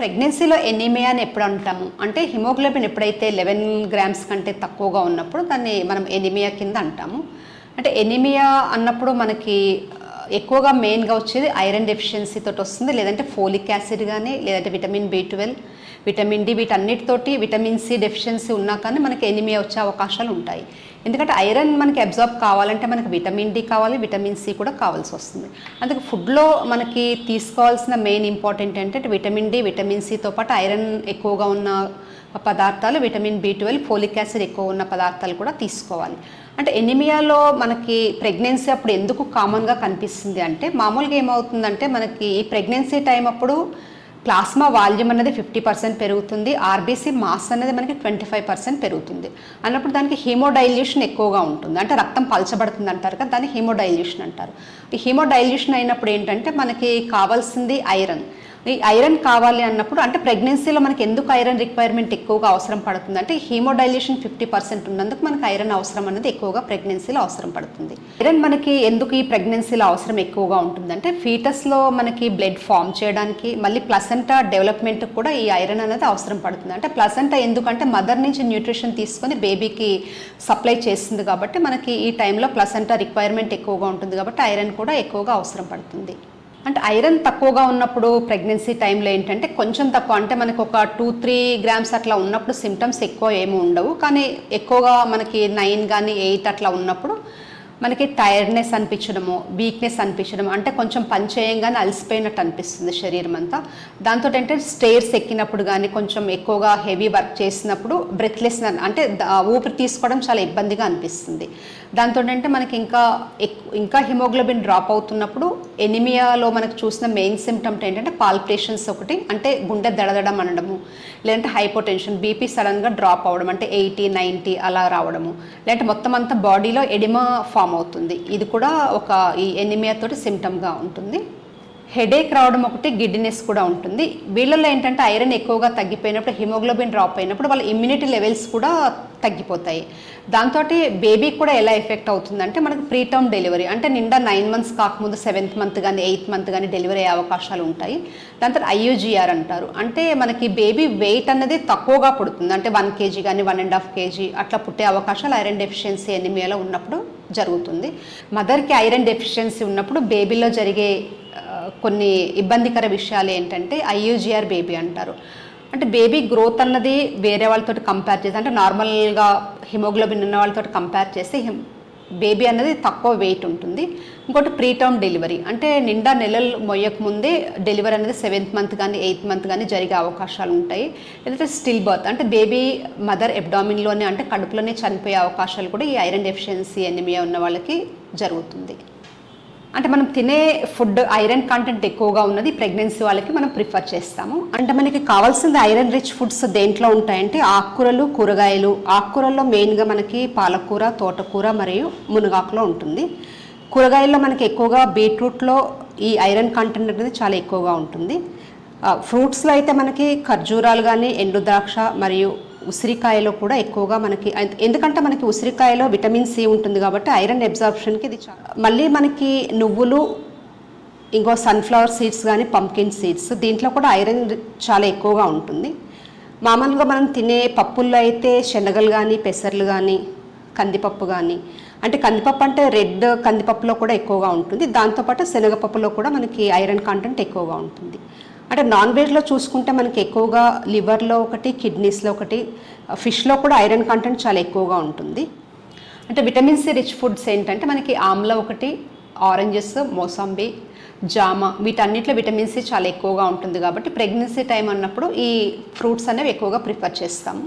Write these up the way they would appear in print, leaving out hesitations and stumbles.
ప్రెగ్నెన్సీలో ఎనీమియా అని ఎప్పుడు అంటాము అంటే హిమోగ్లోబిన్ ఎప్పుడైతే 11 గ్రామ్స్ కంటే తక్కువగా ఉన్నప్పుడు దాన్ని మనం ఎనీమియా కింద అంటాము. అంటే ఎనీమియా అన్నప్పుడు మనకి ఎక్కువగా మెయిన్గా వచ్చేది ఐరన్ డెఫిషియన్సీ తోటి వస్తుంది, లేదంటే ఫోలిక్ యాసిడ్ కానీ, లేదంటే విటమిన్ B12, విటమిన్ డి, వీటన్నిటితోటి విటమిన్ సి డెఫిషియన్సీ ఉన్నా కానీ మనకి ఎనీమియా వచ్చే అవకాశాలు ఉంటాయి. ఎందుకంటే ఐరన్ మనకి అబ్జార్బ్ కావాలంటే మనకి విటమిన్ డి కావాలి, విటమిన్ సి కూడా కావాల్సి వస్తుంది. అందుకే ఫుడ్లో మనకి తీసుకోవాల్సిన మెయిన్ ఇంపార్టెంట్ ఏంటంటే విటమిన్ డి, విటమిన్ సితో పాటు ఐరన్ ఎక్కువగా ఉన్న పదార్థాలు, విటమిన్ B12, ఫోలిక్ యాసిడ్ ఎక్కువ ఉన్న పదార్థాలు కూడా తీసుకోవాలి. అంటే ఎనీమియాలో మనకి ప్రెగ్నెన్సీ అప్పుడు ఎందుకు కామన్గా కనిపిస్తుంది అంటే మామూలుగా ఏమవుతుందంటే మనకి ఈ ప్రెగ్నెన్సీ టైం అప్పుడు ప్లాస్మా వాల్యూమ్ అనేది 50% పెరుగుతుంది, ఆర్బీసీ మాస్ అనేది మనకి 25% పెరుగుతుంది. అన్నప్పుడు దానికి హీమోడైల్యూషన్ ఎక్కువగా ఉంటుంది, అంటే రక్తం పలచబడుతుంది అంటారు కదా, దాన్ని హీమోడైల్యూషన్ అంటారు. ఈ హీమోడైల్యూషన్ అయినప్పుడు ఏంటంటే మనకి కావాల్సింది ఐరన్. ఈ ఐరన్ కావాలి అన్నప్పుడు అంటే ప్రెగ్నెన్సీలో మనకి ఎందుకు ఐరన్ రిక్వైర్మెంట్ ఎక్కువగా అవసరం పడుతుంది అంటే హీమోడైల్యూషన్ 50% ఉన్నందుకు మనకి ఐరన్ అవసరం అనేది ఎక్కువగా ప్రెగ్నెన్సీలో అవసరం పడుతుంది. ఐరన్ మనకి ఎందుకు ఈ ప్రెగ్నెన్సీలో అవసరం ఎక్కువగా ఉంటుందంటే ఫీటస్లో మనకి బ్లడ్ ఫామ్ చేయడానికి, మళ్ళీ ప్లసెంటా డెవలప్మెంట్ కూడా ఈ ఐరన్ అనేది అవసరం పడుతుంది. అంటే ప్లసెంటా ఎందుకంటే మదర్ నుంచి న్యూట్రిషన్ తీసుకొని బేబీకి సప్లై చేస్తుంది కాబట్టి మనకి ఈ టైంలో ప్లసెంటా రిక్వైర్మెంట్ ఎక్కువగా ఉంటుంది కాబట్టి ఐరన్ కూడా ఎక్కువగా అవసరం పడుతుంది. అంటే ఐరన్ తక్కువగా ఉన్నప్పుడు ప్రెగ్నెన్సీ టైంలో ఏంటంటే కొంచెం తక్కువ, అంటే మనకు ఒక 2-3 గ్రామ్స్ అట్లా ఉన్నప్పుడు సిమ్టమ్స్ ఎక్కువ ఏమి ఉండవు, కానీ ఎక్కువగా మనకి 9 కానీ 8 అట్లా ఉన్నప్పుడు మనకి టైర్డ్నెస్ అనిపించడము, వీక్నెస్ అనిపించడం, అంటే కొంచెం పని చేయంగానే అలసిపోయినట్టు అనిపిస్తుంది శరీరం అంతా. దాంతో ఏంటంటే స్టేర్స్ ఎక్కినప్పుడు కానీ కొంచెం ఎక్కువగా హెవీ వర్క్ చేసినప్పుడు బ్రెత్లెస్ అంటే ఊపిరి తీసుకోవడం చాలా ఇబ్బందిగా అనిపిస్తుంది. దాంతో అంటే మనకి ఇంకా హిమోగ్లోబిన్ డ్రాప్ అవుతున్నప్పుడు ఎనిమియాలో మనకు చూసిన మెయిన్ సిమ్టమ్ ఏంటంటే పాల్పిటేషన్స్ ఒకటి, అంటే గుండె దడదడం అనడము, లేదంటే హైపోటెన్షన్, బీపీ సడన్గా డ్రాప్ అవ్వడం, అంటే 80-90 అలా రావడము, లేదంటే మొత్తం అంతా బాడీలో ఎడిమా ఫామ్ అవుతుంది. ఇది కూడా ఒక ఈ ఎనిమియా తోటి సిమ్టమ్గా ఉంటుంది. హెడేక్ రావడం ఒకటి, గిడ్డినెస్ కూడా ఉంటుంది. వీళ్ళల్లో ఏంటంటే ఐరన్ ఎక్కువగా తగ్గిపోయినప్పుడు, హిమోగ్లోబిన్ డ్రాప్ అయినప్పుడు వాళ్ళ ఇమ్యూనిటీ లెవెల్స్ కూడా తగ్గిపోతాయి. దాంతో బేబీకి కూడా ఎలా ఎఫెక్ట్ అవుతుందంటే మనకు ప్రీటర్మ్ డెలివరీ, అంటే నిండా 9 months కాకముందు 7th month కానీ 8th month కానీ డెలివరీ అయ్యే అవకాశాలు ఉంటాయి. దాంతో IUGR అంటారు, అంటే మనకి బేబీ వెయిట్ అన్నది తక్కువగా పుడుతుంది, అంటే 1 kg కానీ 1.5 kg అట్లా పుట్టే అవకాశాలు ఐరన్ డెఫిషియన్సీ ఎనిమియాలో ఉన్నప్పుడు జరుగుతుంది. మదర్కి ఐరన్ డెఫిషియన్సీ ఉన్నప్పుడు బేబీలో జరిగే కొన్ని ఇబ్బందికర విషయాలు ఏంటంటే IUGR బేబీ అంటారు. అంటే బేబీ గ్రోత్ అన్నది వేరే వాళ్ళతో కంపేర్ చేస్తే, అంటే నార్మల్గా హిమోగ్లోబిన్ ఉన్న వాళ్ళతో కంపేర్ చేస్తే బేబీ అన్నది తక్కువ వెయిట్ ఉంటుంది. ఇంకోటి ప్రీటర్మ్ డెలివరీ, అంటే నిండా నెలలు మొయ్యక ముందే డెలివరీ అనేది 7th month కానీ 8th month కానీ జరిగే అవకాశాలు ఉంటాయి. లేదంటే స్టిల్ బర్త్, అంటే బేబీ మదర్ ఎబ్డామిన్లోనే, అంటే కడుపులోనే చనిపోయే అవకాశాలు కూడా ఈ ఐరన్ డెఫిషియన్సీ ఎనిమియా ఉన్న వాళ్ళకి జరుగుతుంది. అంటే మనం తినే ఫుడ్ ఐరన్ కంటెంట్ ఎక్కువగా ఉన్నది ప్రెగ్నెన్సీ వాళ్ళకి మనం ప్రిఫర్ చేస్తాము. అంటే మనకి కావాల్సింది ఐరన్ రిచ్ ఫుడ్స్ దేంట్లో ఉంటాయంటే ఆకుకూరలు, కూరగాయలు. ఆకుకూరల్లో మెయిన్గా మనకి పాలకూర, తోటకూర మరియు మునగాకులో ఉంటుంది. కూరగాయల్లో మనకి ఎక్కువగా బీట్రూట్లో ఈ ఐరన్ కంటెంట్ అనేది చాలా ఎక్కువగా ఉంటుంది. ఫ్రూట్స్లో అయితే మనకి ఖర్జూరాలు కానీ, ఎండు ద్రాక్ష మరియు ఉసిరికాయలో కూడా ఎక్కువగా మనకి, ఎందుకంటే మనకి ఉసిరికాయలో విటమిన్ సి ఉంటుంది కాబట్టి ఐరన్ అబ్జార్ప్షన్కి ఇది మళ్ళీ మనకి నువ్వులు, ఇంకో సన్ఫ్లవర్ సీడ్స్ కానీ, పంకిన్ సీడ్స్, దీంట్లో కూడా ఐరన్ చాలా ఎక్కువగా ఉంటుంది. మామూలుగా మనం తినే పప్పుల్లో అయితే శనగలు కానీ, పెసర్లు కానీ, కందిపప్పు కానీ, అంటే కందిపప్పు అంటే రెడ్ కందిపప్పులో కూడా ఎక్కువగా ఉంటుంది. దాంతోపాటు శనగపప్పులో కూడా మనకి ఐరన్ కంటెంట్ ఎక్కువగా ఉంటుంది. అంటే నాన్ వెజ్లో చూసుకుంటే మనకి ఎక్కువగా లివర్లో ఒకటి, కిడ్నీస్లో ఒకటి, ఫిష్లో కూడా ఐరన్ కంటెంట్ చాలా ఎక్కువగా ఉంటుంది. అంటే విటమిన్ సి రిచ్ ఫుడ్స్ ఏంటంటే మనకి ఆమ్లా ఒకటి, ఆరెంజెస్, మోసంబి, జామ, వీటన్నిటిలో విటమిన్ సి చాలా ఎక్కువగా ఉంటుంది కాబట్టి ప్రెగ్నెన్సీ టైం అన్నప్పుడు ఈ ఫ్రూట్స్ అనేవి ఎక్కువగా ప్రిఫర్ చేస్తాము.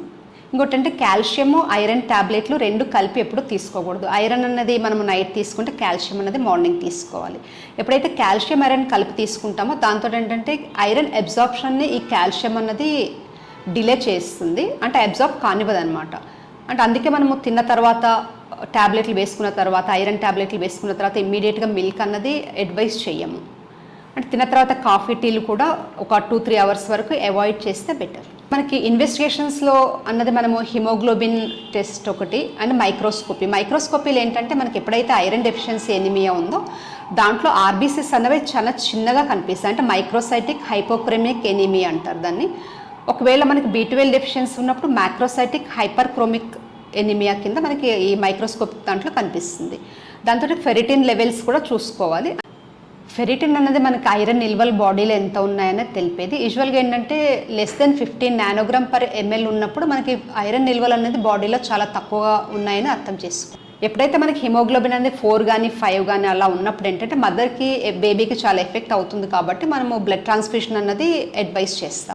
ఇంకోటి అంటే కాల్షియము, ఐరన్ ట్యాబ్లెట్లు 2 కలిపి ఎప్పుడు తీసుకోకూడదు. ఐరన్ అన్నది మనం నైట్ తీసుకుంటే కాల్షియం అనేది మార్నింగ్ తీసుకోవాలి. ఎప్పుడైతే కాల్షియం ఐరన్ కలిపి తీసుకుంటామో దాంతో ఏంటంటే ఐరన్ అబ్జార్ప్షన్ని ఈ కాల్షియం అన్నది డిలే చేస్తుంది, అంటే అబ్జార్బ్ కానివ్వదు అనమాట. అంటే అందుకే మనము తిన్న తర్వాత ట్యాబ్లెట్లు వేసుకున్న తర్వాత, ఐరన్ ట్యాబ్లెట్లు వేసుకున్న తర్వాత ఇమ్మీడియట్గా మిల్క్ అన్నది అడ్వైస్ చేయము. అంటే తిన్న తర్వాత కాఫీ, టీలు కూడా ఒక 2-3 hours వరకు అవాయిడ్ చేస్తే బెటర్. మనకి ఇన్వెస్టిగేషన్స్లో అన్నది మనము హిమోగ్లోబిన్ టెస్ట్ ఒకటి అండ్ మైక్రోస్కోపీలో ఏంటంటే మనకి ఎప్పుడైతే ఐరన్ డెఫిషియన్సీ ఎనిమియా ఉందో దాంట్లో ఆర్బీసీస్ అన్నవి చాలా చిన్నగా కనిపిస్తాయి, అంటే మైక్రోసైటిక్ హైపోక్రోమిక్ ఎనిమియా అంటారు దాన్ని. ఒకవేళ మనకి B12 డెఫిషియన్సీ ఉన్నప్పుడు మ్యాక్రోసైటిక్ హైపర్క్రోమిక్ ఎనిమియా కింద మనకి ఈ మైక్రోస్కోపిక్ దాంట్లో కనిపిస్తుంది. దాంతో ఫెరిటిన్ లెవెల్స్ కూడా చూసుకోవాలి. ఫెరిటిన్ అన్నది మనకి ఐరన్ నిల్వలు బాడీలో ఎంత ఉన్నాయనేది తెలిపేది. యూజువల్గా ఏంటంటే లెస్ దెన్ 15 నానోగ్రామ్/ml ఉన్నప్పుడు మనకి ఐరన్ నిల్వలు అనేది బాడీలో చాలా తక్కువగా ఉన్నాయని అర్థం చేసుకోవాలి. ఎప్పుడైతే మనకి హిమోగ్లోబిన్ అనేది 4 కానీ 5 కానీ అలా ఉన్నప్పుడు ఏంటంటే మదర్కి బేబీకి చాలా ఎఫెక్ట్ అవుతుంది కాబట్టి మనము బ్లడ్ ట్రాన్స్ఫ్యూషన్ అన్నది అడ్వైస్ చేస్తాం.